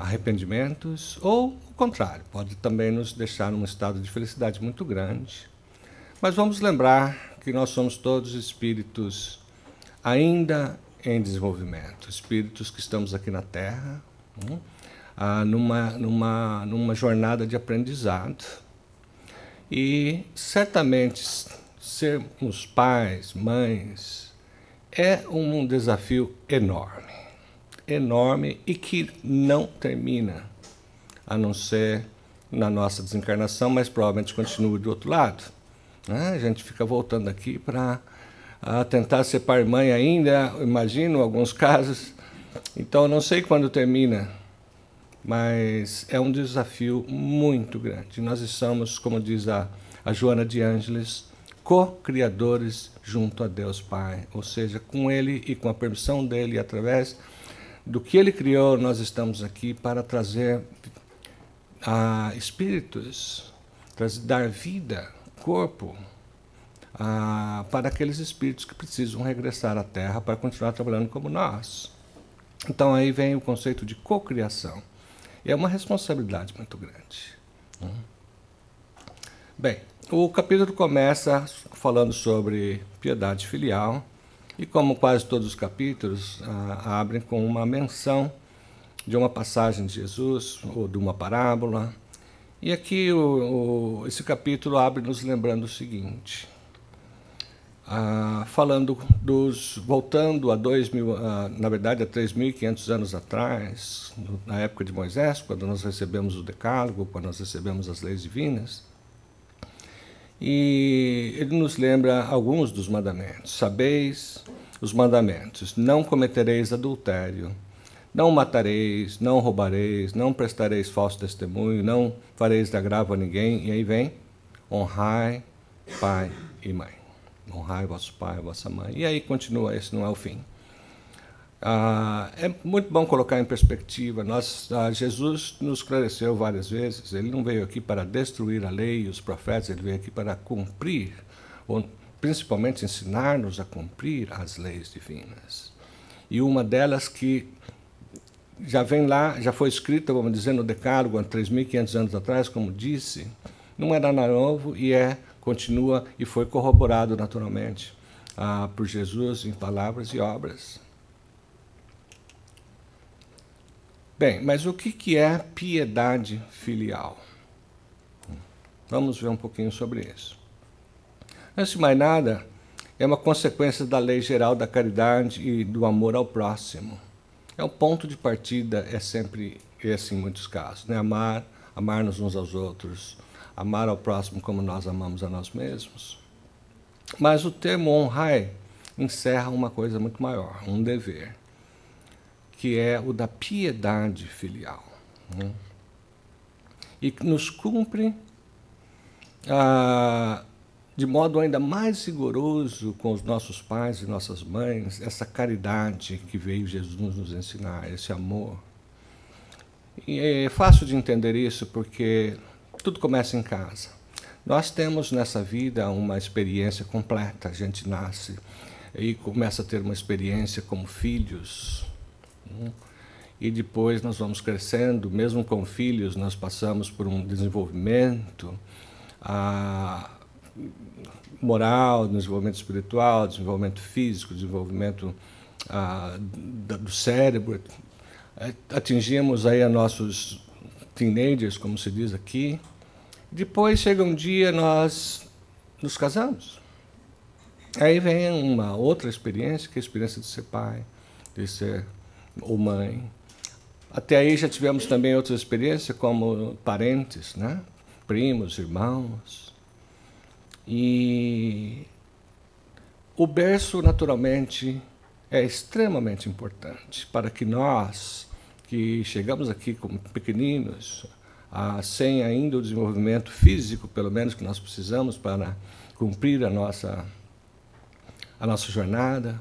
arrependimentos, ou o contrário, pode também nos deixar num estado de felicidade muito grande. Mas vamos lembrar que nós somos todos espíritos ainda em desenvolvimento, espíritos que estamos aqui na Terra, numa jornada de aprendizado. E certamente sermos pais, mães, é um desafio enorme, enorme e que não termina, a não ser na nossa desencarnação, mas provavelmente continua do outro lado. A gente fica voltando aqui para tentar ser pai e mãe ainda, imagino, em alguns casos. Então, não sei quando termina, mas é um desafio muito grande. Nós somos, como diz a Joana de Ângeles, co-criadores junto a Deus Pai. Ou seja, com Ele e com a permissão dEle, e através do que Ele criou, nós estamos aqui para trazer espíritos, dar vida, corpo, para aqueles espíritos que precisam regressar à Terra para continuar trabalhando como nós. Então aí vem o conceito de cocriação. E é uma responsabilidade muito grande. Bem, o capítulo começa falando sobre piedade filial, e como quase todos os capítulos, abrem com uma menção de uma passagem de Jesus, ou de uma parábola. E aqui esse capítulo abre nos lembrando o seguinte, voltando a 3.500 anos atrás, na época de Moisés, quando nós recebemos o Decálogo, quando nós recebemos as leis divinas, e ele nos lembra alguns dos mandamentos. Sabeis os mandamentos: não cometereis adultério, não matareis, não roubareis, não prestareis falso testemunho, não fareis de agravo a ninguém. E aí vem: honrai pai e mãe. Honrai vosso pai e vossa mãe. E aí continua, esse não é o fim. É muito bom colocar em perspectiva. Jesus nos esclareceu várias vezes. Ele não veio aqui para destruir a lei e os profetas, ele veio aqui para cumprir, ou principalmente ensinar-nos a cumprir as leis divinas. E uma delas que já vem lá, já foi escrita, vamos dizer, no Decálogo, há 3.500 anos atrás, como disse, não era nada novo e continua e foi corroborado naturalmente por Jesus em palavras e obras. Bem, mas o que é piedade filial? Vamos ver um pouquinho sobre isso. Antes de mais nada, é uma consequência da lei geral da caridade e do amor ao próximo. O ponto de partida é sempre esse em muitos casos, né? Amar-nos uns aos outros, amar ao próximo como nós amamos a nós mesmos. Mas o termo honrai encerra uma coisa muito maior, um dever, que é o da piedade filial, né? E que nos cumpre de modo ainda mais rigoroso com os nossos pais e nossas mães, essa caridade que veio Jesus nos ensinar, esse amor. E é fácil de entender isso porque tudo começa em casa. Nós temos nessa vida uma experiência completa. A gente nasce e começa a ter uma experiência como filhos, né? E depois nós vamos crescendo, mesmo com filhos, nós passamos por um desenvolvimento moral, desenvolvimento espiritual, desenvolvimento físico, desenvolvimento do cérebro. Atingimos aí a nossos teenagers, como se diz aqui. Depois chega um dia, nós nos casamos. Aí vem uma outra experiência, que é a experiência de ser pai, de ser ou mãe. Até aí já tivemos também outras experiências, como parentes, né? Primos, irmãos. E o berço, naturalmente, é extremamente importante para que nós, que chegamos aqui como pequeninos, sem ainda o desenvolvimento físico, pelo menos, que nós precisamos para cumprir a nossa jornada,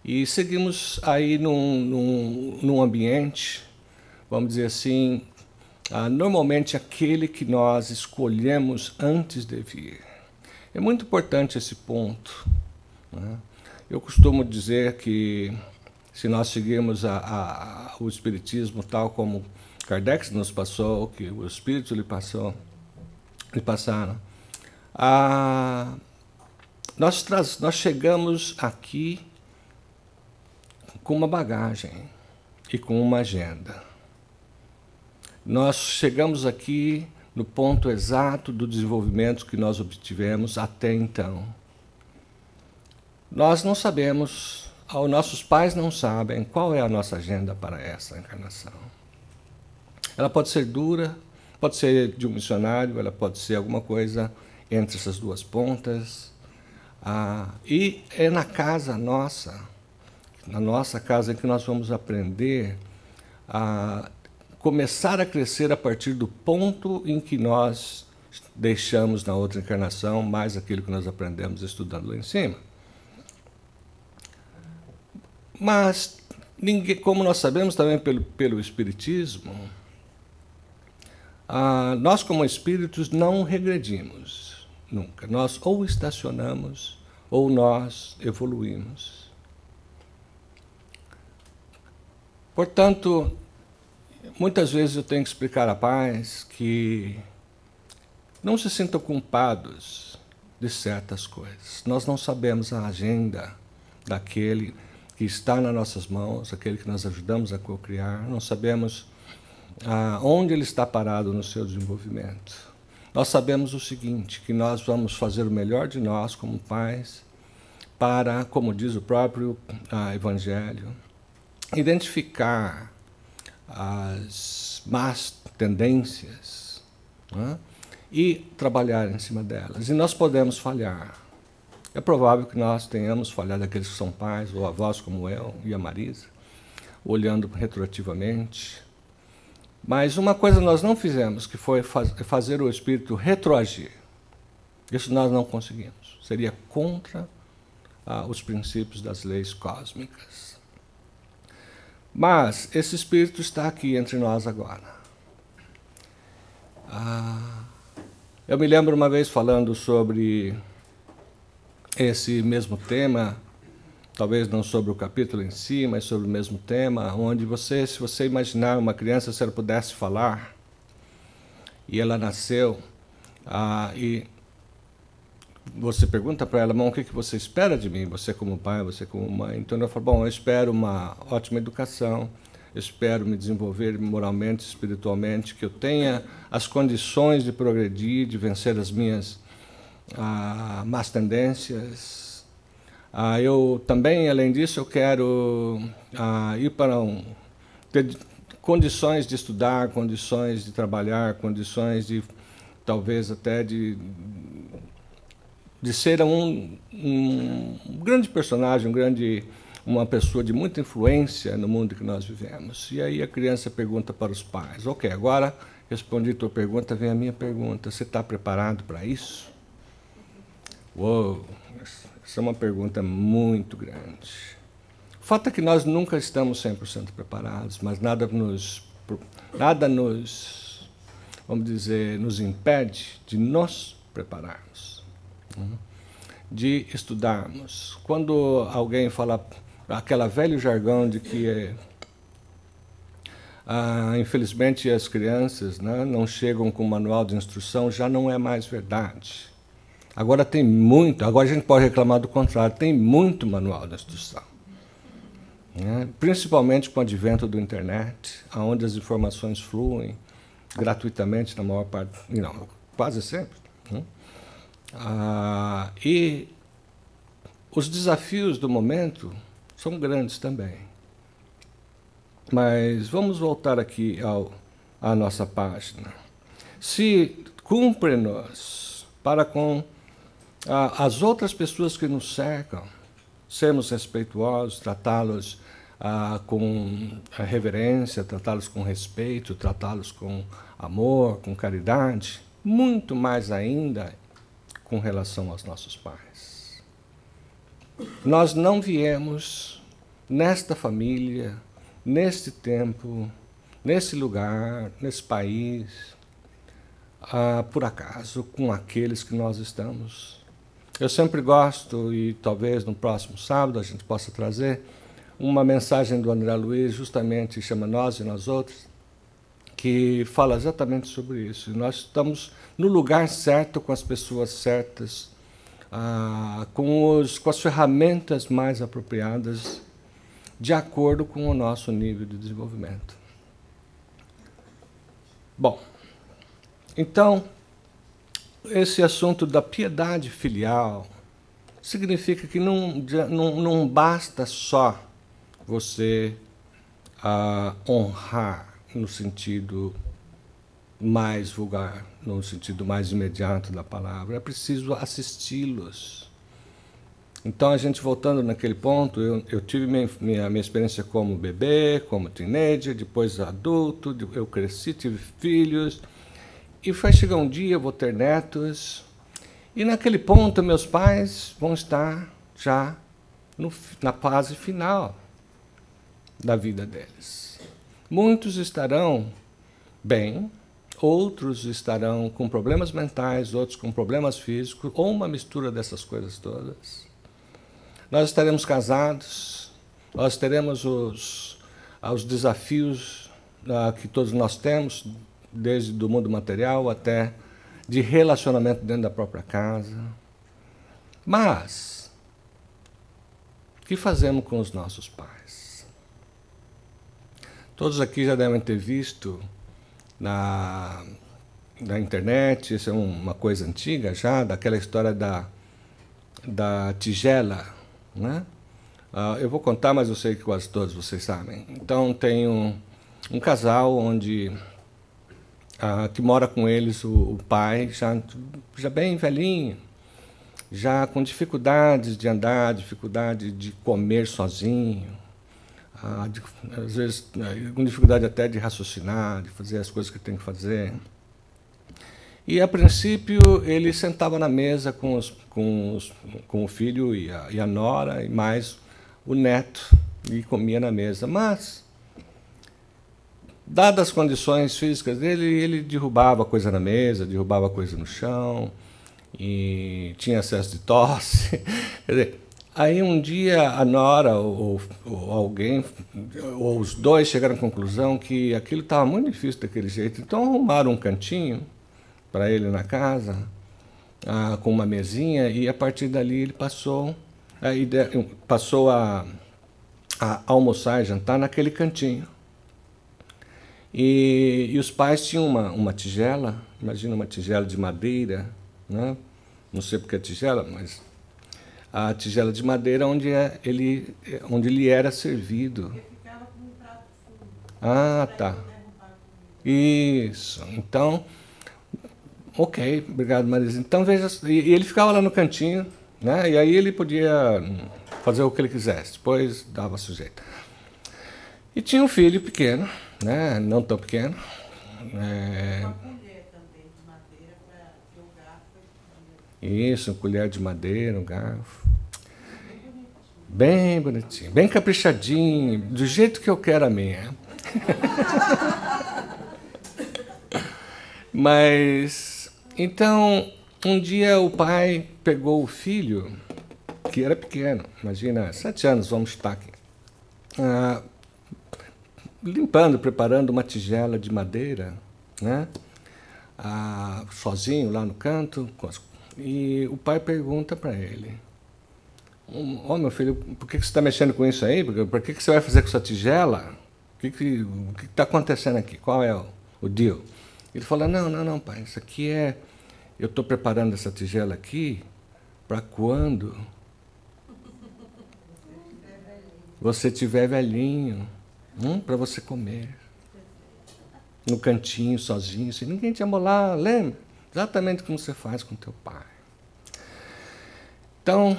e seguimos aí num ambiente, vamos dizer assim, normalmente aquele que nós escolhemos antes de vir. É muito importante esse ponto, né? Eu costumo dizer que se nós seguirmos o Espiritismo tal como Kardec nos passou, que o Espírito lhe passaram, nós chegamos aqui com uma bagagem e com uma agenda. Nós chegamos aqui no ponto exato do desenvolvimento que nós obtivemos até então. Nós não sabemos, os nossos pais não sabem qual é a nossa agenda para essa encarnação. Ela pode ser dura, pode ser de um missionário, ela pode ser alguma coisa entre essas duas pontas. E é na casa nossa, na nossa casa, que nós vamos aprender a começar a crescer a partir do ponto em que nós deixamos na outra encarnação mais aquilo que nós aprendemos estudando lá em cima. Mas, como nós sabemos também pelo Espiritismo, nós como espíritos não regredimos nunca. Nós ou estacionamos ou nós evoluímos. Portanto, muitas vezes eu tenho que explicar à paz que não se sintam culpados de certas coisas. Nós não sabemos a agenda daquele que está nas nossas mãos, aquele que nós ajudamos a co-criar. Não sabemos onde ele está parado no seu desenvolvimento. Nós sabemos o seguinte, que nós vamos fazer o melhor de nós como pais para, como diz o próprio Evangelho, identificar as más tendências, né, e trabalhar em cima delas. E nós podemos falhar. É provável que nós tenhamos falhado, aqueles que são pais ou avós como eu e a Marisa, olhando retroativamente. Mas uma coisa nós não fizemos, que foi fazer o espírito retroagir. Isso nós não conseguimos. Seria contra os princípios das leis cósmicas. Mas esse espírito está aqui entre nós agora. Eu me lembro uma vez falando sobre esse mesmo tema, talvez não sobre o capítulo em si, mas sobre o mesmo tema, onde se você imaginar uma criança, se ela pudesse falar, e ela nasceu, e você pergunta para ela, mãe, o que você espera de mim? Você como pai, você como mãe. Então ela fala, bom, eu espero uma ótima educação, eu espero me desenvolver moralmente, espiritualmente, que eu tenha as condições de progredir, de vencer as minhas más tendências. Eu também, além disso, eu quero ir para ter condições de estudar, condições de trabalhar, condições de, talvez até de ser um grande personagem, uma pessoa de muita influência no mundo que nós vivemos. E aí a criança pergunta para os pais, ok, agora respondi a tua pergunta, vem a minha pergunta, você está preparado para isso? Uou, essa é uma pergunta muito grande. O fato é que nós nunca estamos 100% preparados, mas nada nos, vamos dizer, nos impede de nos prepararmos, de estudarmos. Quando alguém fala aquele velho jargão de que, infelizmente, as crianças, né, não chegam com manual de instrução, já não é mais verdade. Agora tem muito, agora a gente pode reclamar do contrário, tem muito manual de instrução. Né? Principalmente com o advento da internet, onde as informações fluem gratuitamente na maior parte, não, quase sempre. Né? E os desafios do momento são grandes também. Mas vamos voltar aqui à nossa página. Se cumpre-nos para com as outras pessoas que nos cercam, sermos respeituosos, tratá-los com reverência, tratá-los com respeito, tratá-los com amor, com caridade, muito mais ainda com relação aos nossos pais. Nós não viemos nesta família, neste tempo, nesse lugar, nesse país, por acaso, com aqueles que nós estamos. Eu sempre gosto, e talvez no próximo sábado a gente possa trazer uma mensagem do André Luiz, justamente chama Nós e Nós Outros, que fala exatamente sobre isso. Nós estamos no lugar certo, com as pessoas certas, com as ferramentas mais apropriadas, de acordo com o nosso nível de desenvolvimento. Bom, então, esse assunto da piedade filial significa que não basta só você honrar no sentido mais vulgar, no sentido mais imediato da palavra. É preciso assisti-los. Então, a gente voltando naquele ponto, eu tive minha experiência como bebê, como teenager, depois adulto, eu cresci, tive filhos, e vai chegar um dia, eu vou ter netos, e naquele ponto meus pais vão estar já na fase final da vida deles. Muitos estarão bem, outros estarão com problemas mentais, outros com problemas físicos, ou uma mistura dessas coisas todas. Nós estaremos casados, nós teremos os desafios que todos nós temos, desde do mundo material até de relacionamento dentro da própria casa. Mas, o que fazemos com os nossos pais? Todos aqui já devem ter visto na internet, isso é uma coisa antiga já, daquela história da tigela, né? Eu vou contar, mas eu sei que quase todos vocês sabem. Então, tem um casal onde que mora com eles o pai, já bem velhinho, já com dificuldades de andar, dificuldade de comer sozinho, às vezes com dificuldade até de raciocinar, de fazer as coisas que tem que fazer. E, a princípio, ele sentava na mesa com o filho e a nora, e mais o neto, e comia na mesa. Mas, dadas as condições físicas dele, ele derrubava coisa na mesa, derrubava coisa no chão, e tinha excesso de tosse. Quer dizer, aí um dia a nora ou alguém, ou os dois chegaram à conclusão que aquilo estava muito difícil daquele jeito. Então arrumaram um cantinho para ele na casa, com uma mesinha, e a partir dali ele passou a almoçar e jantar naquele cantinho. E os pais tinham uma tigela, imagina uma tigela de madeira, né? Não sei porque é tigela, mas a tigela de madeira onde ele era servido. Ele ficava com um prato fundo. Ah, tá. Isso. Então, ok, obrigado, Marisa. Então, veja, e ele ficava lá no cantinho, né? E aí ele podia fazer o que ele quisesse, depois dava sujeito. E tinha um filho pequeno, né? Não tão pequeno. Uma colher também de madeira para o garfo. Isso, uma colher de madeira, um garfo. Bem bonitinho, bem caprichadinho, do jeito que eu quero a minha. Mas, então, um dia o pai pegou o filho, que era pequeno, imagina, 7 anos, vamos estar aqui, limpando, preparando uma tigela de madeira, né? Sozinho lá no canto, e o pai pergunta para ele: meu filho, por que você está mexendo com isso aí? Por que você vai fazer com essa tigela? O que está acontecendo aqui? Qual é o deal? Ele fala: não, pai, isso aqui eu estou preparando essa tigela aqui para quando você estiver velhinho, para você comer. No cantinho, sozinho, assim, ninguém te amolar, lembra? Exatamente como você faz com teu pai. Então,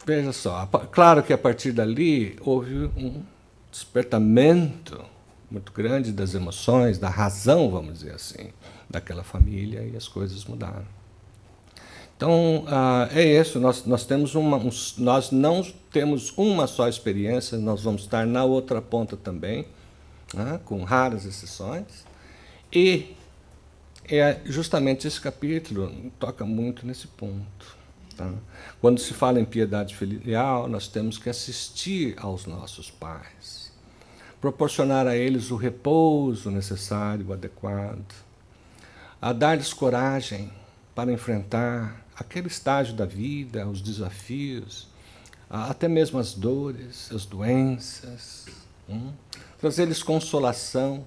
veja só, claro que a partir dali houve um despertamento muito grande das emoções, da razão, vamos dizer assim, daquela família, e as coisas mudaram. Então, é isso, nós não temos uma só experiência, nós vamos estar na outra ponta também, né, com raras exceções, e justamente esse capítulo toca muito nesse ponto. Tá? Quando se fala em piedade filial, nós temos que assistir aos nossos pais, proporcionar a eles o repouso necessário, adequado, a dar-lhes coragem para enfrentar aquele estágio da vida, os desafios, até mesmo as dores, as doenças, trazer-lhes consolação.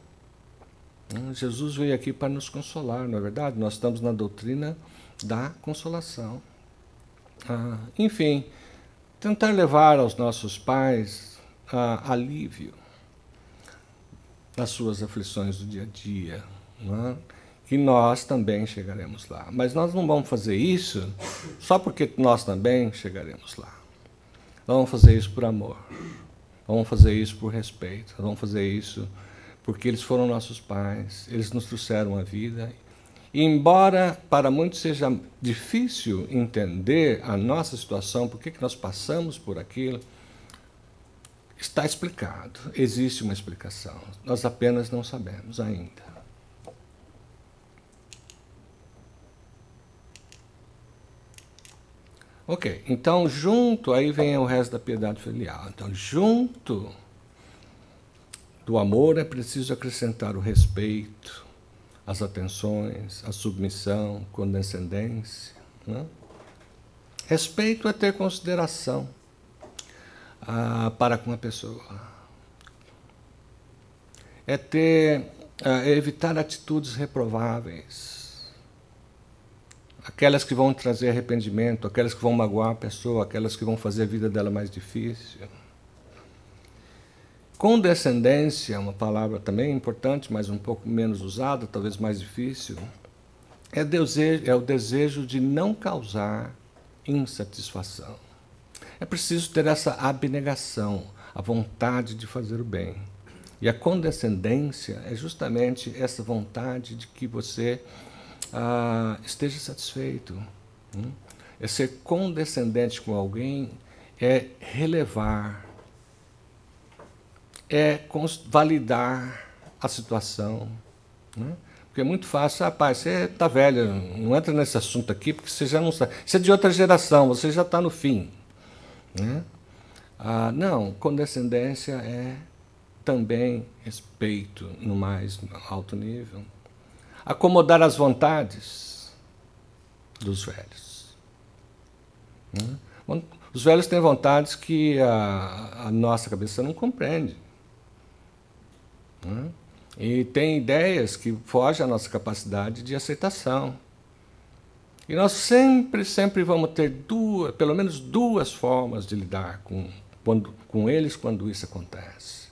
Jesus veio aqui para nos consolar, não é verdade? Nós estamos na doutrina da consolação. Enfim, tentar levar aos nossos pais alívio nas suas aflições do dia a dia, não é? Que nós também chegaremos lá. Mas nós não vamos fazer isso só porque nós também chegaremos lá. Nós vamos fazer isso por amor. Vamos fazer isso por respeito. Nós vamos fazer isso porque eles foram nossos pais, eles nos trouxeram a vida. E embora para muitos seja difícil entender a nossa situação, por que nós passamos por aquilo, está explicado, existe uma explicação. Nós apenas não sabemos ainda. Ok, então junto, aí vem o resto da piedade filial. Então, junto do amor é preciso acrescentar o respeito, as atenções, a submissão, condescendência. Né? Respeito é ter consideração para com a pessoa. É evitar atitudes reprováveis. Aquelas que vão trazer arrependimento, aquelas que vão magoar a pessoa, aquelas que vão fazer a vida dela mais difícil. Condescendência é uma palavra também importante, mas um pouco menos usada, talvez mais difícil. É o desejo de não causar insatisfação. É preciso ter essa abnegação, a vontade de fazer o bem. E a condescendência é justamente essa vontade de que você esteja satisfeito. É ser condescendente com alguém, é relevar, é validar a situação. Né? Porque é muito fácil, rapaz, você está velho, não entra nesse assunto aqui, porque você já não sabe. Você é de outra geração, você já está no fim. Né? Não, condescendência é também respeito no mais alto nível. Acomodar as vontades dos velhos. Os velhos têm vontades que a nossa cabeça não compreende. E tem ideias que fogem à nossa capacidade de aceitação. E nós sempre vamos ter pelo menos duas formas de lidar com eles quando isso acontece.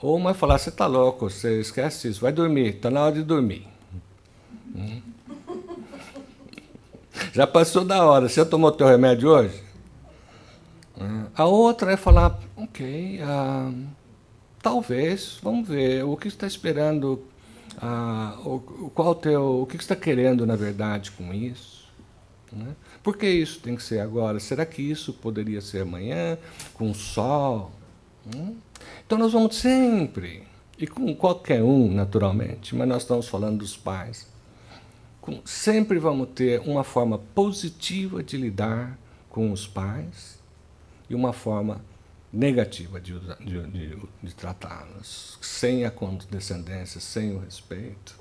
Ou uma é falar, você está louco, você esquece isso, vai dormir, está na hora de dormir. Já passou da hora, você tomou teu remédio hoje? A outra é falar, ok, talvez, vamos ver, o que você está esperando, o que você está querendo, na verdade, com isso? Né? Por que isso tem que ser agora? Será que isso poderia ser amanhã, com o sol? Então nós vamos sempre, e com qualquer um, naturalmente, mas nós estamos falando dos pais, sempre vamos ter uma forma positiva de lidar com os pais e uma forma negativa de tratá-los, sem a condescendência, sem o respeito.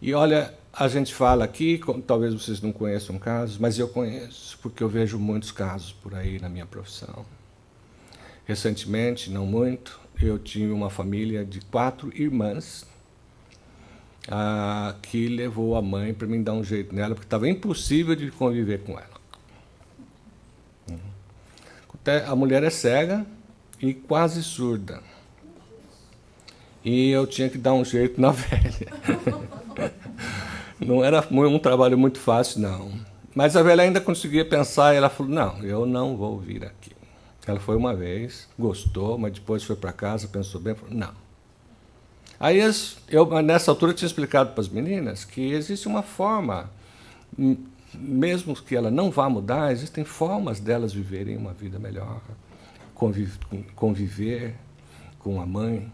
E olha, a gente fala aqui, talvez vocês não conheçam casos, mas eu conheço, porque eu vejo muitos casos por aí na minha profissão. Recentemente, não muito, eu tinha uma família de 4 irmãs que levou a mãe para mim dar um jeito nela, porque estava impossível de conviver com ela. A mulher é cega e quase surda. E eu tinha que dar um jeito na velha. Não era um trabalho muito fácil, não. Mas a velha ainda conseguia pensar, e ela falou, não, eu não vou vir aqui. Ela foi uma vez, gostou, mas depois foi para casa, pensou bem, falou, não. Aí eu, nessa altura, tinha explicado para as meninas que existe uma forma, mesmo que ela não vá mudar, existem formas delas viverem uma vida melhor, conviver com a mãe.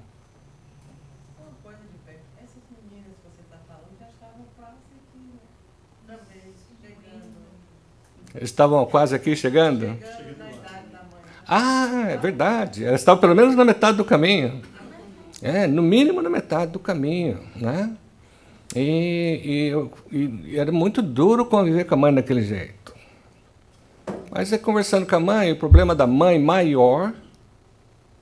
Uma coisa de perto, essas meninas que você está falando já estavam quase aqui, né? Também chegando. Eles estavam quase aqui chegando? Chegando na idade da mãe. Ah, é verdade. Elas estavam pelo menos na metade do caminho. No mínimo na metade do caminho, né? E era muito duro conviver com a mãe daquele jeito. Mas conversando com a mãe, o problema da mãe maior,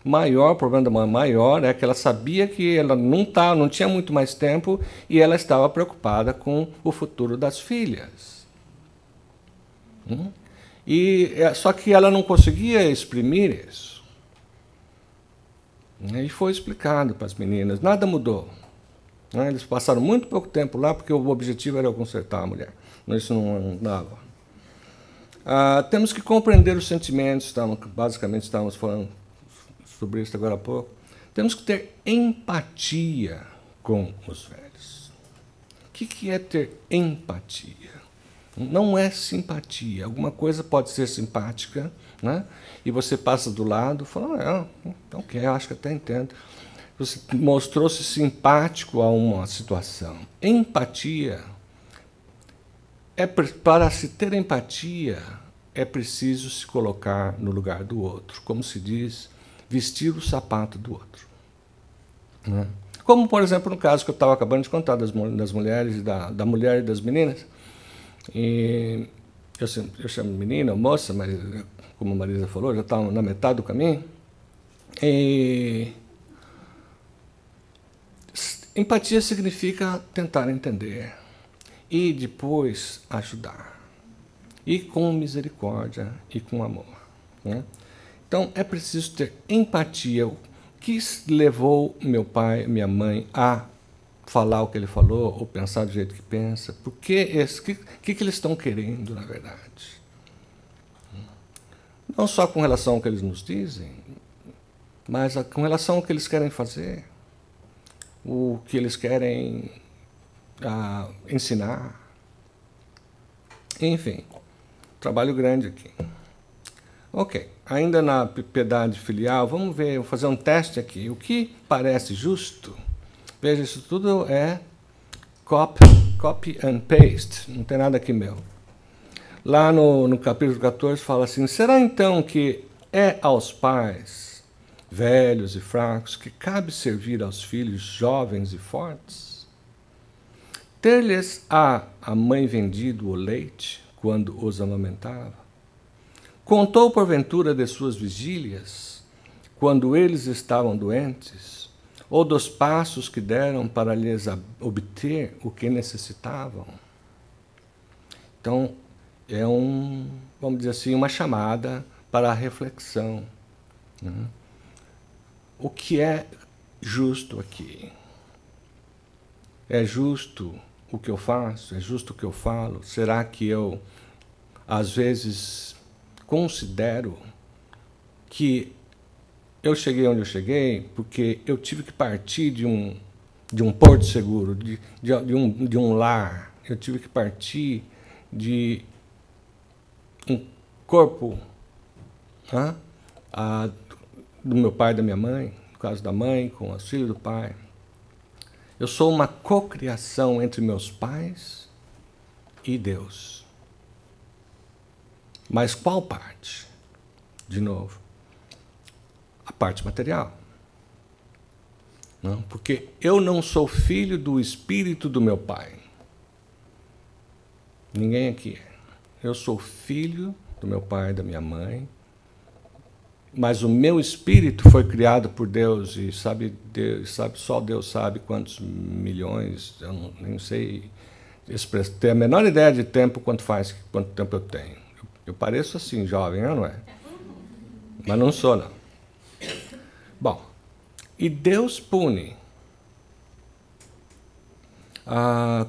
o problema da mãe maior é que ela sabia que ela não tinha muito mais tempo e ela estava preocupada com o futuro das filhas. Só que ela não conseguia exprimir isso. E foi explicado para as meninas, nada mudou. Eles passaram muito pouco tempo lá porque o objetivo era consertar a mulher. Isso não dava. Temos que compreender os sentimentos, basicamente estávamos falando sobre isso agora há pouco. Temos que ter empatia com os velhos. O que é ter empatia? Não é simpatia. Alguma coisa pode ser simpática, né? E você passa do lado e fala, ok, acho que até entendo. Você mostrou-se simpático a uma situação. Empatia, para se ter empatia, é preciso se colocar no lugar do outro. Como se diz, vestir o sapato do outro. Né? Como, por exemplo, no caso que eu estava acabando de contar das mulheres, da mulher e das meninas. E eu chamo menina, moça, mas como a Marisa falou, já estava na metade do caminho. E empatia significa tentar entender e depois ajudar. E com misericórdia e com amor. Né? Então, é preciso ter empatia. O que levou meu pai, minha mãe a falar o que ele falou, ou pensar do jeito que pensa? O que eles estão querendo, na verdade? Não só com relação ao que eles nos dizem, mas com relação ao que eles querem fazer, o que eles querem ensinar. Enfim, trabalho grande aqui. Ok, ainda na piedade filial, vamos fazer um teste aqui. O que parece justo? Veja, isso tudo é copy and paste, não tem nada aqui meu. Lá no capítulo 14 fala assim, será então que é aos pais, velhos e fracos, que cabe servir aos filhos jovens e fortes? Ter-lhes a mãe vendido o leite quando os amamentava? Contou porventura de suas vigílias, quando eles estavam doentes, ou dos passos que deram para lhes obter o que necessitavam? Então, vamos dizer assim, uma chamada para a reflexão. Né? O que é justo aqui? É justo o que eu faço? É justo o que eu falo? Será que eu, às vezes, considero que eu cheguei onde eu cheguei porque eu tive que partir de um porto seguro, de um lar. Eu tive que partir de um corpo do meu pai e da minha mãe, no caso da mãe, com os filhos do pai. Eu sou uma cocriação entre meus pais e Deus. Mas qual parte? De novo, a parte material. Não? Porque eu não sou filho do espírito do meu pai. Ninguém aqui é. Eu sou filho do meu pai e da minha mãe, mas o meu espírito foi criado por Deus e só Deus sabe quantos milhões, eu nem sei ter a menor ideia de tempo quanto tempo eu tenho. Eu pareço assim, jovem, não é? Mas não sou, não. Bom, e Deus pune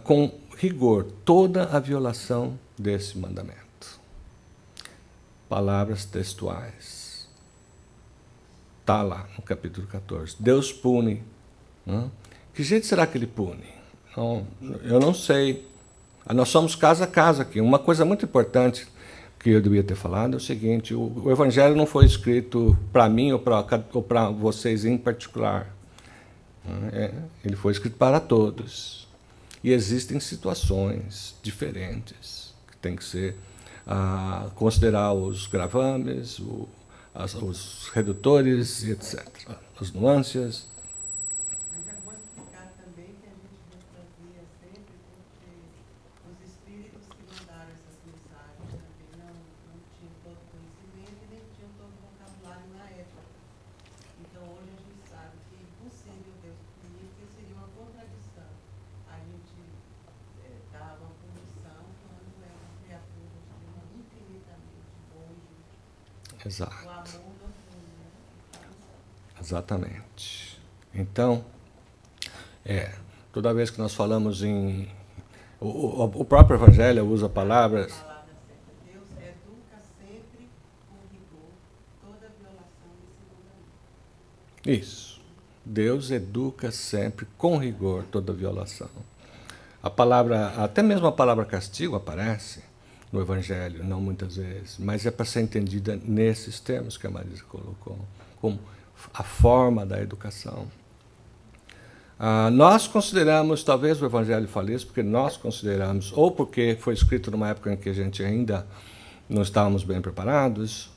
com rigor toda a violação desse mandamento. Palavras textuais. Está lá no capítulo 14. Deus pune. Né? Que jeito será que ele pune? Eu não sei. Nós somos casa a casa aqui. Uma coisa muito importante que eu devia ter falado é o seguinte, o Evangelho não foi escrito para mim ou para vocês em particular. Ele foi escrito para todos. E existem situações diferentes que têm que ser considerar os gravames, os redutores, etc., as nuances. Mas é bom explicar também que a gente refrazia sempre porque os espíritos que mandaram essas mensagens também não tinham todo o conhecimento e nem tinham todo o vocabulário na época. Então hoje a gente sabe que impossível Deus punir, porque seria uma contradição. A gente dava punição quando é uma criatura infinitamente boa e justa. Exato. O amor não pune, né? Exatamente. Então, toda vez que nós falamos em... O próprio Evangelho usa palavras... A palavra certa. Deus educa sempre com rigor toda violação desse mandamento. Isso. Deus educa sempre com rigor toda violação. A palavra, até mesmo a palavra castigo aparece no Evangelho, não muitas vezes, mas é para ser entendida nesses termos que a Marisa colocou, como a forma da educação. Nós consideramos, talvez o Evangelho fale isso, porque nós consideramos, ou porque foi escrito numa época em que a gente ainda não estávamos bem preparados,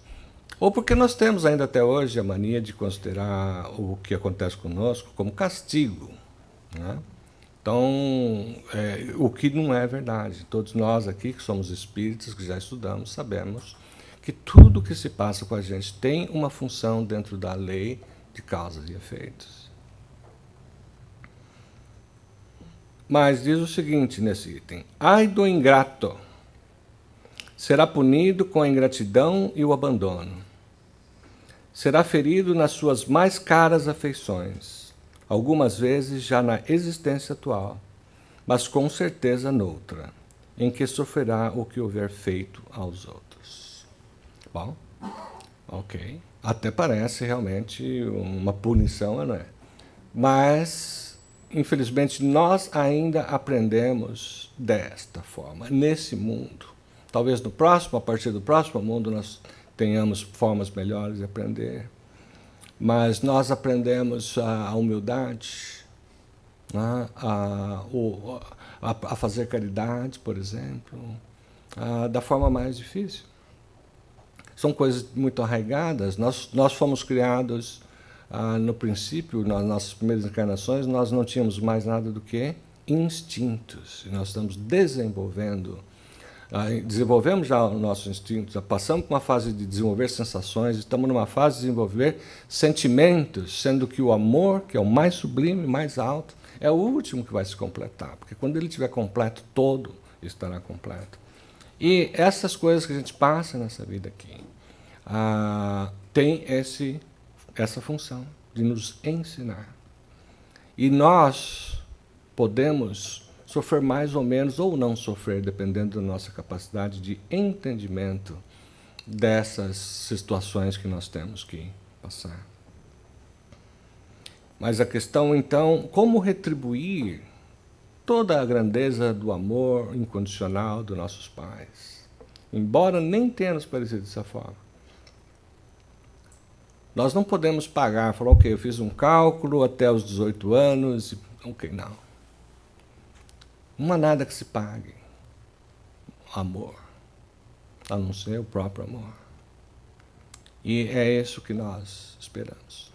ou porque nós temos ainda até hoje a mania de considerar o que acontece conosco como castigo, né? Então, o que não é verdade. Todos nós aqui, que somos espíritas, que já estudamos, sabemos que tudo que se passa com a gente tem uma função dentro da lei de causas e efeitos. Mas diz o seguinte nesse item: ai do ingrato, será punido com a ingratidão e o abandono. Será ferido nas suas mais caras afeições, algumas vezes já na existência atual, mas com certeza noutra, em que sofrerá o que houver feito aos outros. Bom, ok. Até parece realmente uma punição, não é? Mas, infelizmente, nós ainda aprendemos desta forma, nesse mundo. Talvez no próximo, a partir do próximo mundo, nós tenhamos formas melhores de aprender. Mas nós aprendemos a humildade, né? a fazer caridade, por exemplo, da forma mais difícil. São coisas muito arraigadas. Nós fomos criados, no princípio, nas nossas primeiras encarnações, nós não tínhamos mais nada do que instintos. E nós estamos desenvolvemos já o nosso instinto, já passamos por uma fase de desenvolver sensações, estamos numa fase de desenvolver sentimentos, sendo que o amor, que é o mais sublime, mais alto, é o último que vai se completar, porque quando ele estiver completo, todo estará completo. E essas coisas que a gente passa nessa vida aqui, tem essa função de nos ensinar. E nós podemos sofrer mais ou menos, ou não sofrer, dependendo da nossa capacidade de entendimento dessas situações que nós temos que passar. Mas a questão, então, como retribuir toda a grandeza do amor incondicional dos nossos pais, embora nem tenha nos parecido dessa forma. Nós não podemos pagar, falar, ok, eu fiz um cálculo até os 18 anos, ok, não. Não há nada que se pague amor, a não ser o próprio amor. E é isso que nós esperamos.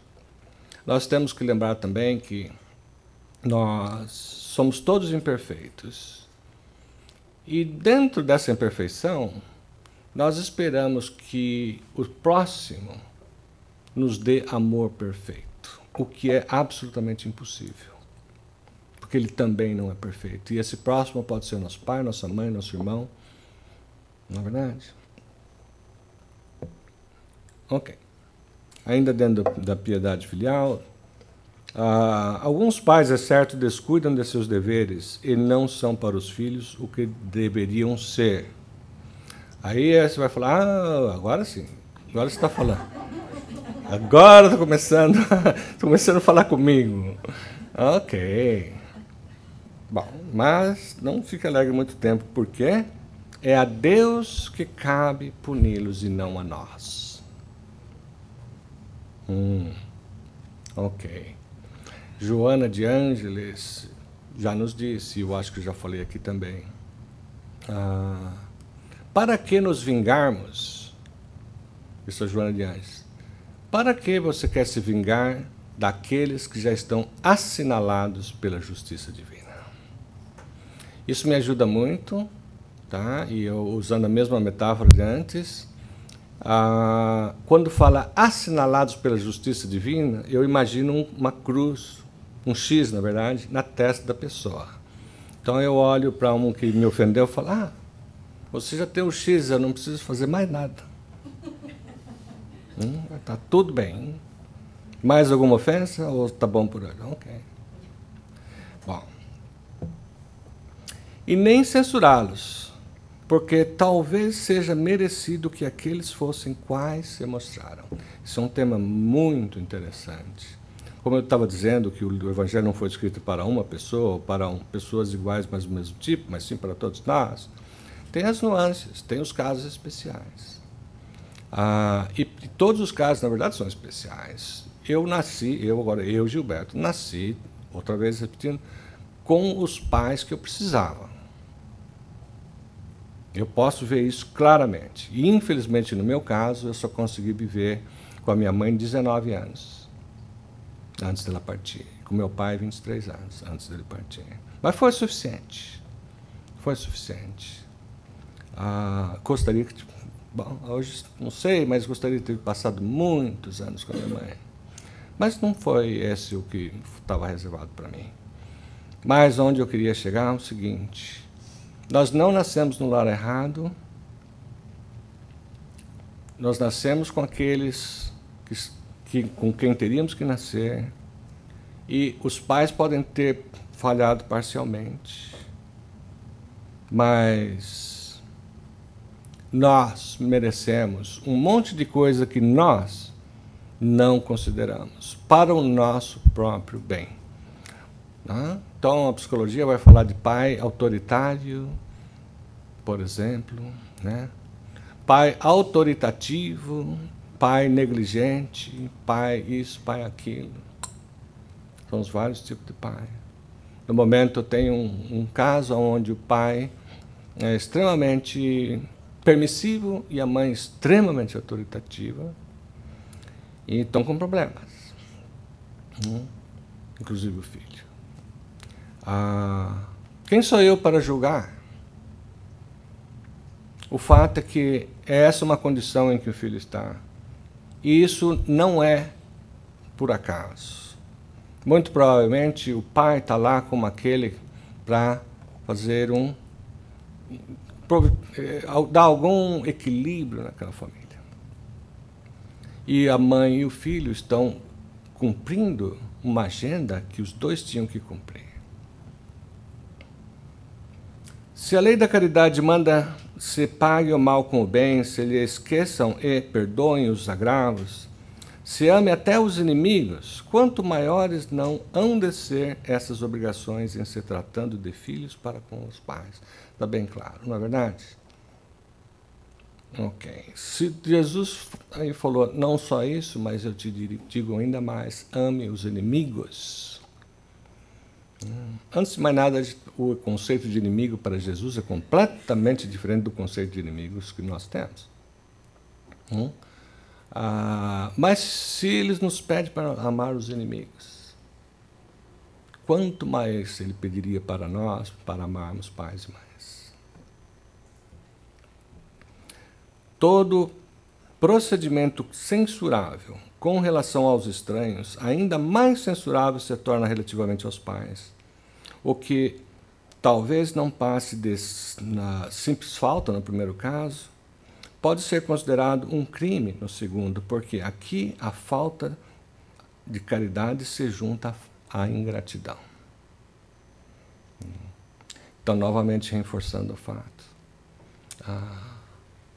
Nós temos que lembrar também que nós somos todos imperfeitos. E dentro dessa imperfeição, nós esperamos que o próximo nos dê amor perfeito, o que é absolutamente impossível. Porque ele também não é perfeito. E esse próximo pode ser nosso pai, nossa mãe, nosso irmão. Não é verdade? Ok. Ainda dentro da piedade filial, alguns pais, é certo, descuidam de seus deveres e não são para os filhos o que deveriam ser. Aí você vai falar, agora sim, agora você está falando. Agora estou começando a falar comigo. Ok. Bom, mas não fique alegre muito tempo, porque é a Deus que cabe puni-los e não a nós. Ok. Joana de Ângeles já nos disse, eu acho que já falei aqui também, para que nos vingarmos? Isso é Joana de Anjos. Para que você quer se vingar daqueles que já estão assinalados pela justiça divina? Isso me ajuda muito, tá? E eu, usando a mesma metáfora de antes, quando fala assinalados pela justiça divina, eu imagino uma cruz, um X, na verdade, na testa da pessoa. Então eu olho para um que me ofendeu e falo, você já tem o X, eu não preciso fazer mais nada. Tá tudo bem. Mais alguma ofensa ou tá bom por hoje? Ok. Bom. E nem censurá-los, porque talvez seja merecido que aqueles fossem quais se mostraram. Isso é um tema muito interessante. Como eu estava dizendo, que o Evangelho não foi escrito para uma pessoa, ou para pessoas iguais, mas do mesmo tipo, mas sim para todos nós, tem as nuances, tem os casos especiais. E todos os casos, na verdade, são especiais. Eu, Gilberto, nasci, outra vez repetindo, com os pais que eu precisava. Eu posso ver isso claramente. E, infelizmente, no meu caso, eu só consegui viver com a minha mãe 19 anos, antes dela partir. Com meu pai, 23 anos, antes dele partir. Mas foi suficiente. Foi suficiente. Gostaria que... Bom, hoje não sei, mas gostaria de ter passado muitos anos com a minha mãe. Mas não foi esse o que estava reservado para mim. Mas onde eu queria chegar é o seguinte: nós não nascemos no lar errado, nós nascemos com aqueles com quem teríamos que nascer, e os pais podem ter falhado parcialmente, mas nós merecemos um monte de coisa que nós não consideramos para o nosso próprio bem. Então, a psicologia vai falar de pai autoritário, por exemplo, né? Pai autoritativo, pai negligente, pai isso, pai aquilo. São os vários tipos de pai. No momento, eu tenho um caso onde o pai é extremamente permissivo e a mãe extremamente autoritativa, e estão com problemas, inclusive o filho. Quem sou eu para julgar? O fato é que essa é uma condição em que o filho está, e isso não é por acaso. Muito provavelmente o pai está lá como aquele para fazer dar algum equilíbrio naquela família. E a mãe e o filho estão cumprindo uma agenda que os dois tinham que cumprir. Se a lei da caridade manda se pague o mal com o bem, se lhe esqueçam e perdoem os agravos, se ame até os inimigos, quanto maiores não hão de ser essas obrigações em se tratando de filhos para com os pais. Está bem claro, não é verdade? Ok. Se Jesus aí falou não só isso, mas eu te digo ainda mais, ame os inimigos. Antes de mais nada, o conceito de inimigo para Jesus é completamente diferente do conceito de inimigos que nós temos. Mas se ele nos pede para amar os inimigos, quanto mais ele pediria para nós, para amarmos pais e mães? Todo procedimento censurável com relação aos estranhos, ainda mais censurável se torna relativamente aos pais. O que talvez não passe na simples falta, no primeiro caso, pode ser considerado um crime no segundo, porque aqui a falta de caridade se junta à ingratidão. Então, novamente, reforçando o fato.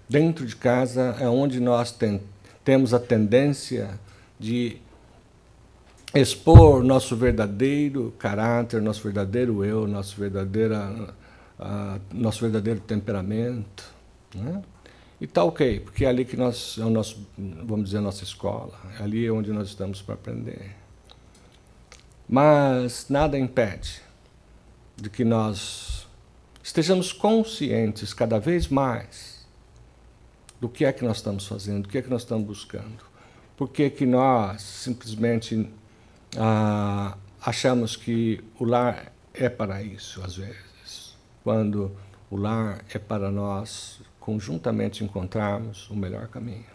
Dentro de casa é onde nós temos a tendência de expor nosso verdadeiro caráter, nosso verdadeiro eu, nosso verdadeiro temperamento, né? E tá ok, porque é ali que nós, é o nosso, vamos dizer, a nossa escola, é ali onde nós estamos para aprender. Mas nada impede de que nós estejamos conscientes cada vez mais do que é que nós estamos fazendo, do que é que nós estamos buscando. Por que que nós simplesmente achamos que o lar é para isso, às vezes, quando o lar é para nós conjuntamente encontrarmos o melhor caminho.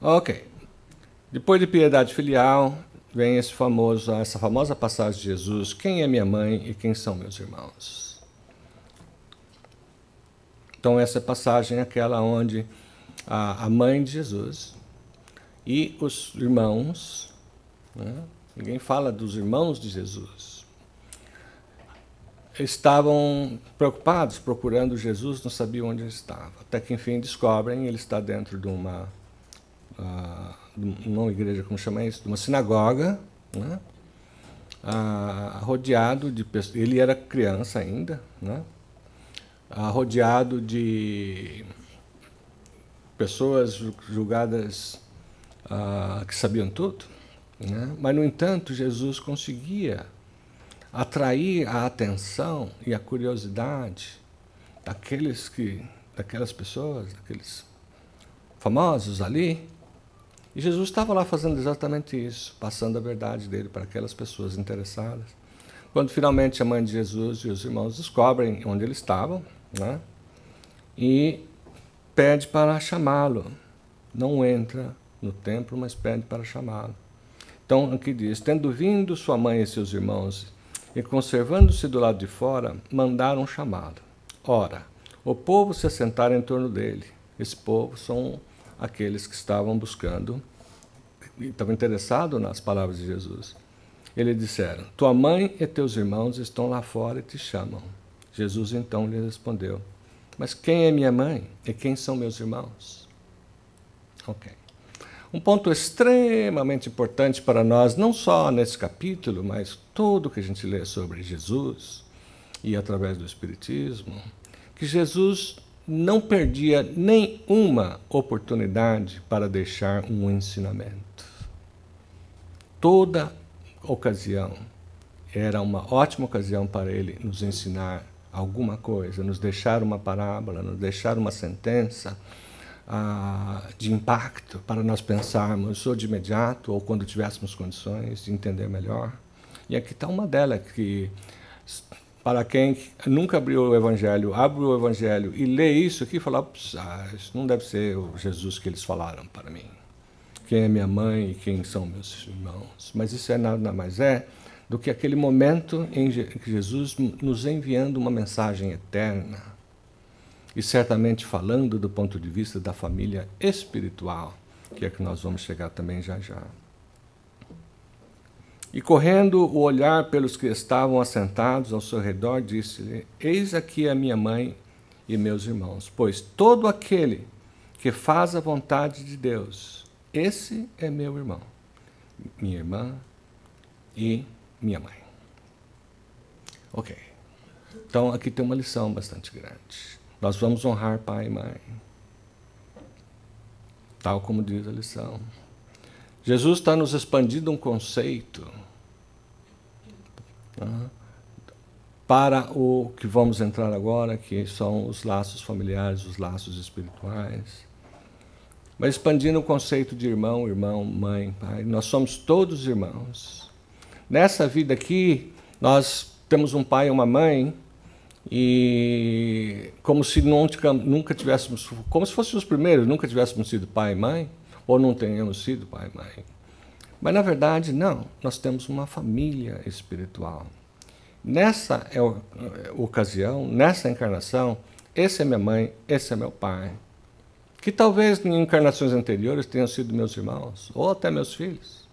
Ok. Depois de piedade filial, vem essa famosa passagem de Jesus: quem é minha mãe e quem são meus irmãos? Então essa passagem é aquela onde a mãe de Jesus e os irmãos, né? Ninguém fala dos irmãos de Jesus, estavam preocupados, procurando Jesus, não sabiam onde ele estava. Até que, enfim, descobrem, ele está dentro de uma igreja, como chama isso? De uma sinagoga, né? Rodeado de pessoas. Ele era criança ainda, né? Rodeado de pessoas julgadas que sabiam tudo, né? Mas, no entanto, Jesus conseguia atrair a atenção e a curiosidade daquelas pessoas, daqueles famosos ali. E Jesus estava lá fazendo exatamente isso, passando a verdade dele para aquelas pessoas interessadas. Quando finalmente a mãe de Jesus e os irmãos descobrem onde eles estavam, né? E pede para chamá-lo. Não entra no templo, mas pede para chamá-lo. Então, aqui diz: tendo vindo sua mãe e seus irmãos, e conservando-se do lado de fora, mandaram chamá-lo. Ora, o povo se assentara em torno dele. Esse povo são aqueles que estavam buscando, estavam interessados nas palavras de Jesus. Eles disseram: tua mãe e teus irmãos estão lá fora e te chamam. Jesus então lhe respondeu: mas quem é minha mãe e quem são meus irmãos? Ok. Um ponto extremamente importante para nós, não só nesse capítulo, mas tudo que a gente lê sobre Jesus e através do Espiritismo, que Jesus não perdia nenhuma oportunidade para deixar um ensinamento. Toda ocasião era uma ótima ocasião para ele nos ensinar alguma coisa, nos deixar uma parábola, nos deixar uma sentença de impacto para nós pensarmos ou de imediato ou quando tivéssemos condições de entender melhor. E aqui está uma delas que, para quem nunca abriu o Evangelho, abre o Evangelho e lê isso aqui e fala: isso não deve ser o Jesus que eles falaram para mim. Quem é minha mãe e quem são meus irmãos? Mas isso é nada mais do que aquele momento em que Jesus nos enviando uma mensagem eterna, e certamente falando do ponto de vista da família espiritual, que é que nós vamos chegar também já já. E correndo o olhar pelos que estavam assentados ao seu redor, disse-lhe: eis aqui a minha mãe e meus irmãos, pois todo aquele que faz a vontade de Deus, esse é meu irmão, minha irmã e minha mãe. Ok. Então aqui tem uma lição bastante grande. Nós vamos honrar pai e mãe, tal como diz a lição. Jesus está nos expandindo um conceito para o que vamos entrar agora, que são os laços familiares, os laços espirituais. Mas expandindo o conceito de irmão, mãe, pai. Nós somos todos irmãos. Nessa vida aqui, nós temos um pai e uma mãe, e como se nunca tivéssemos, como se fossem os primeiros, nunca tivéssemos sido pai e mãe, ou não tenhamos sido pai e mãe. Mas, na verdade, não. Nós temos uma família espiritual. Nessa ocasião, nessa encarnação, esse é minha mãe, esse é meu pai. Que talvez em encarnações anteriores tenham sido meus irmãos, ou até meus filhos.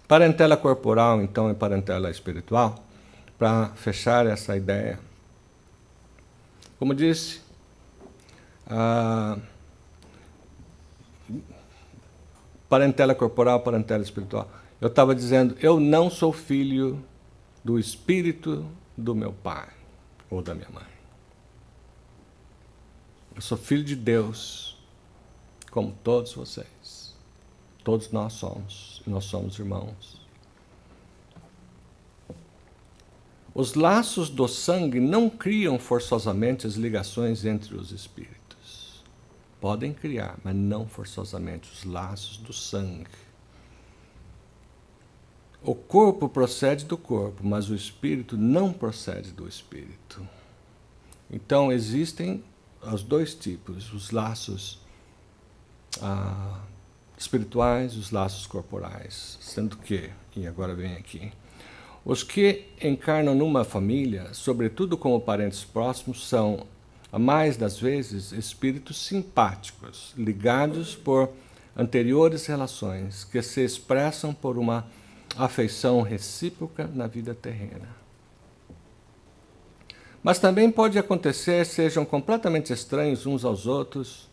Parentela corporal, então, e parentela espiritual, para fechar essa ideia. Como disse, parentela corporal, parentela espiritual. Eu estava dizendo, eu não sou filho do espírito do meu pai ou da minha mãe. Eu sou filho de Deus, como todos vocês. Todos nós somos irmãos. Os laços do sangue não criam forçosamente as ligações entre os espíritos. Podem criar, mas não forçosamente os laços do sangue. O corpo procede do corpo, mas o espírito não procede do espírito. Então existem os dois tipos, os laços espirituais e os laços corporais. Sendo que, e agora vem aqui, os que encarnam numa família, sobretudo como parentes próximos, são, a mais das vezes, espíritos simpáticos, ligados por anteriores relações, que se expressam por uma afeição recíproca na vida terrena. Mas também pode acontecer, sejam completamente estranhos uns aos outros,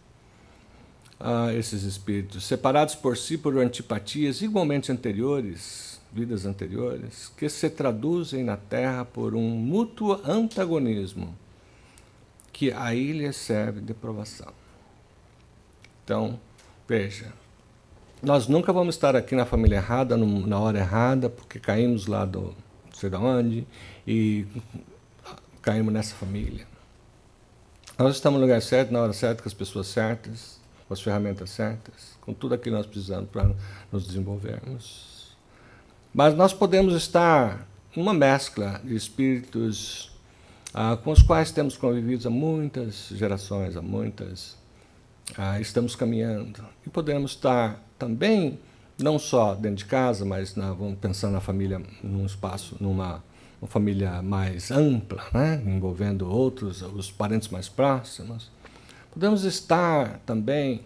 esses espíritos, separados por si por antipatias igualmente anteriores, vidas anteriores, que se traduzem na Terra por um mútuo antagonismo, que aí lhes serve de provação. Então, veja, nós nunca vamos estar aqui na família errada, na hora errada, porque caímos lá do não sei de onde e caímos nessa família. Nós estamos no lugar certo, na hora certa, com as pessoas certas, com as ferramentas certas, com tudo aquilo que nós precisamos para nos desenvolvermos. Mas nós podemos estar numa mescla de espíritos com os quais temos convivido há muitas gerações, estamos caminhando. E podemos estar também, não só dentro de casa, mas vamos pensar na família, num espaço, uma família mais ampla, né? Envolvendo outros, os parentes mais próximos. Podemos estar também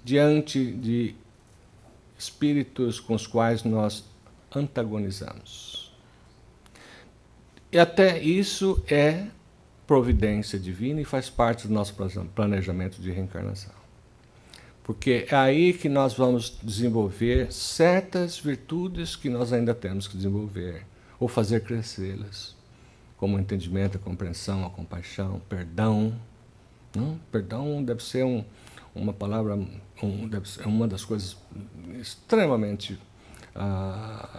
diante de espíritos com os quais nós antagonizamos. E até isso é providência divina e faz parte do nosso planejamento de reencarnação. Porque é aí que nós vamos desenvolver certas virtudes que nós ainda temos que desenvolver, ou fazer crescê-las, como o entendimento, a compreensão, a compaixão, o perdão. Não? Perdão deve ser uma palavra, deve ser uma das coisas extremamente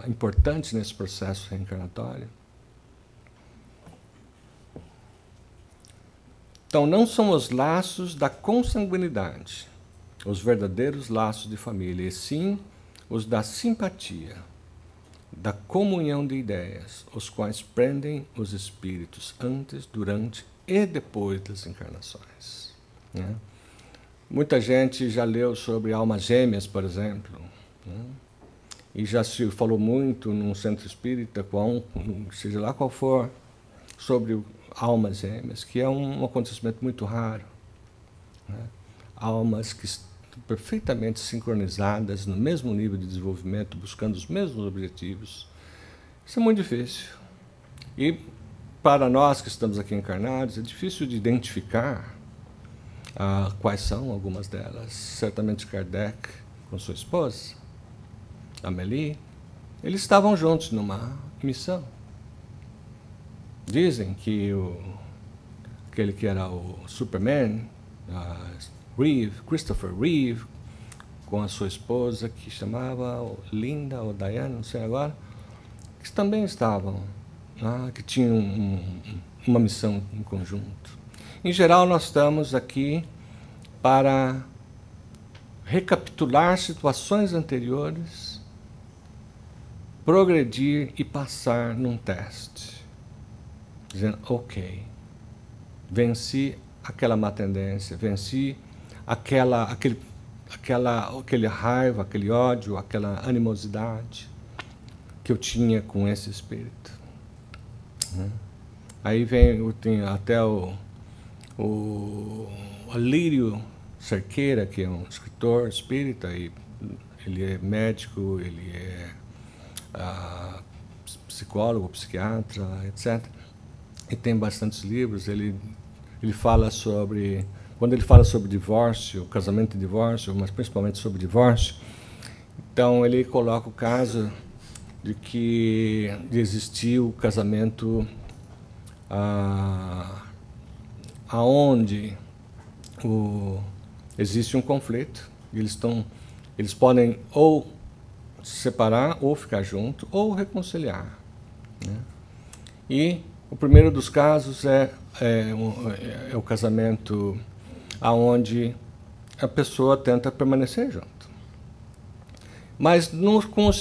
importantes nesse processo reencarnatório. Então, não são os laços da consanguinidade os verdadeiros laços de família, e sim os da simpatia, da comunhão de ideias, os quais prendem os espíritos antes, durante e depois das encarnações. Né? Muita gente já leu sobre almas gêmeas, por exemplo, né? E já se falou muito num centro espírita, seja lá qual for, sobre almas gêmeas, que é um acontecimento muito raro. Né? Almas que estão perfeitamente sincronizadas, no mesmo nível de desenvolvimento, buscando os mesmos objetivos. Isso é muito difícil. E para nós que estamos aqui encarnados, é difícil de identificar quais são algumas delas. Certamente Kardec, com sua esposa, Amélie, eles estavam juntos numa missão. Dizem que aquele que era o Superman, Christopher Reeve, com a sua esposa, que chamava Linda ou Diane, não sei agora, que também estavam, que tinham uma missão em conjunto. Em geral, nós estamos aqui para recapitular situações anteriores, progredir e passar num teste, dizendo, ok, venci aquela má tendência, venci aquele raiva, aquele ódio, aquela animosidade que eu tinha com esse espírito. Aí tem até o Alírio Cerqueira, que é um escritor espírita, e ele é médico, ele é psicólogo, psiquiatra, etc. E tem bastantes livros. Ele fala sobre, quando ele fala sobre divórcio, casamento e divórcio, mas principalmente sobre divórcio, então ele coloca o caso de que existia o casamento aonde existe um conflito, e eles podem ou se separar, ou ficar junto, ou reconciliar, né? E O primeiro dos casos é o casamento onde a pessoa tenta permanecer junto. Mas com a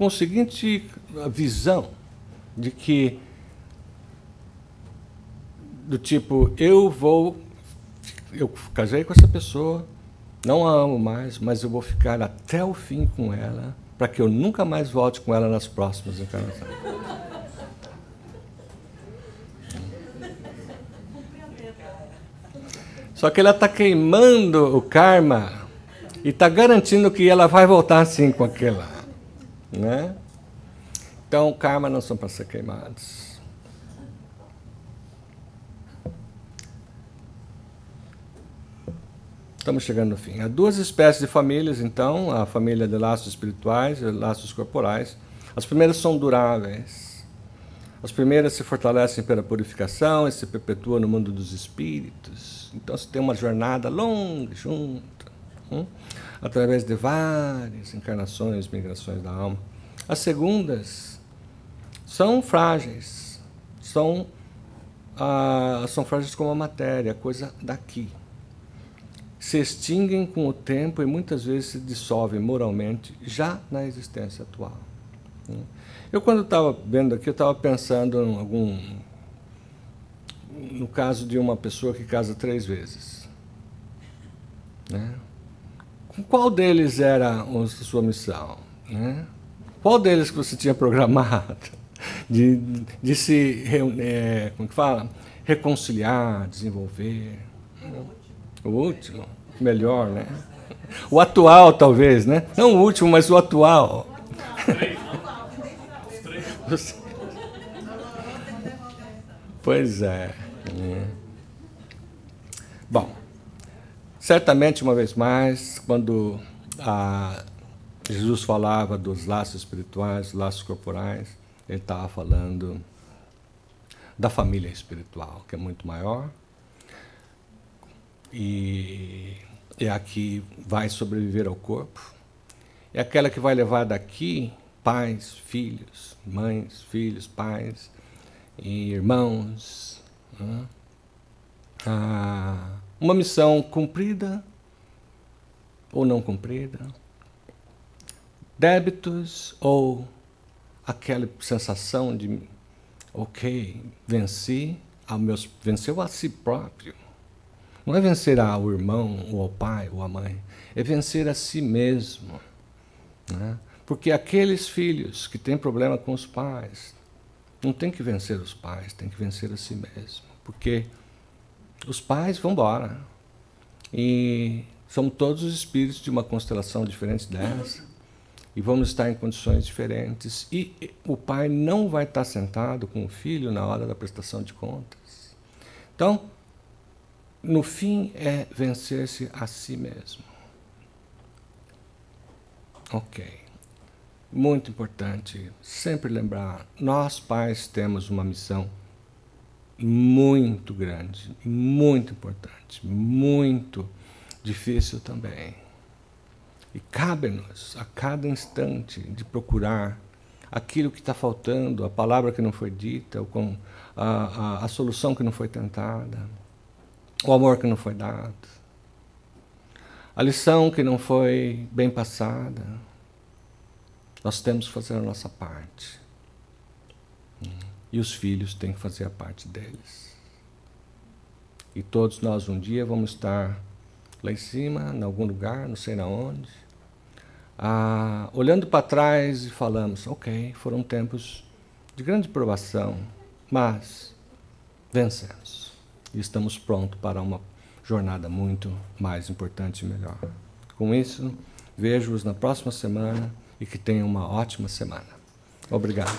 seguinte visão de que, do tipo, eu casei com essa pessoa, não a amo mais, mas eu vou ficar até o fim com ela, para que eu nunca mais volte com ela nas próximas encarnações. Só que ela está queimando o karma e está garantindo que ela vai voltar assim com aquela, né? Então, o karma não são para ser queimados. Estamos chegando no fim. Há duas espécies de famílias, então, a família de laços espirituais e laços corporais. As primeiras são duráveis. As primeiras se fortalecem pela purificação e se perpetuam no mundo dos espíritos. Então, você tem uma jornada longa junto, através de várias encarnações, migrações da alma. As segundas são frágeis. São frágeis como a matéria, coisa daqui. Se extinguem com o tempo e muitas vezes se dissolvem moralmente já na existência atual. Eu, quando estava vendo aqui, eu estava pensando no caso de uma pessoa que casa 3 vezes. Né? Qual deles era a sua missão? Né? Qual deles que você tinha programado de se como que fala? Reconciliar, desenvolver? O último, melhor, né? O atual, talvez, né? Não o último, mas o atual. Pois é. Bom, certamente, uma vez mais, quando Jesus falava dos laços espirituais, laços corporais, ele estava falando da família espiritual, que é muito maior. E é a que vai sobreviver ao corpo. É aquela que vai levar daqui pais, filhos, mães, filhos, pais e irmãos. Né? Uma missão cumprida ou não cumprida. Débitos ou aquela sensação de, ok, venceu a si próprio. Não é vencer ao irmão, ou ao pai, ou à mãe. É vencer a si mesmo. Né? Porque aqueles filhos que têm problema com os pais, não tem que vencer os pais, tem que vencer a si mesmo. Porque os pais vão embora. E somos todos os espíritos de uma constelação diferente dessa. E vamos estar em condições diferentes. E o pai não vai estar sentado com o filho na hora da prestação de contas. Então, no fim, é vencer-se a si mesmo. Ok. Muito importante sempre lembrar, nós pais temos uma missão muito grande, muito importante, muito difícil também. E cabe-nos, a cada instante, de procurar aquilo que está faltando, a palavra que não foi dita, ou a solução que não foi tentada, o amor que não foi dado, a lição que não foi bem passada. Nós temos que fazer a nossa parte. E os filhos têm que fazer a parte deles. E todos nós um dia vamos estar lá em cima, em algum lugar, não sei na onde, olhando para trás e falamos, ok, foram tempos de grande provação, mas vencemos. E estamos prontos para uma jornada muito mais importante e melhor. Com isso, vejo-os na próxima semana e que tenham uma ótima semana. Obrigado.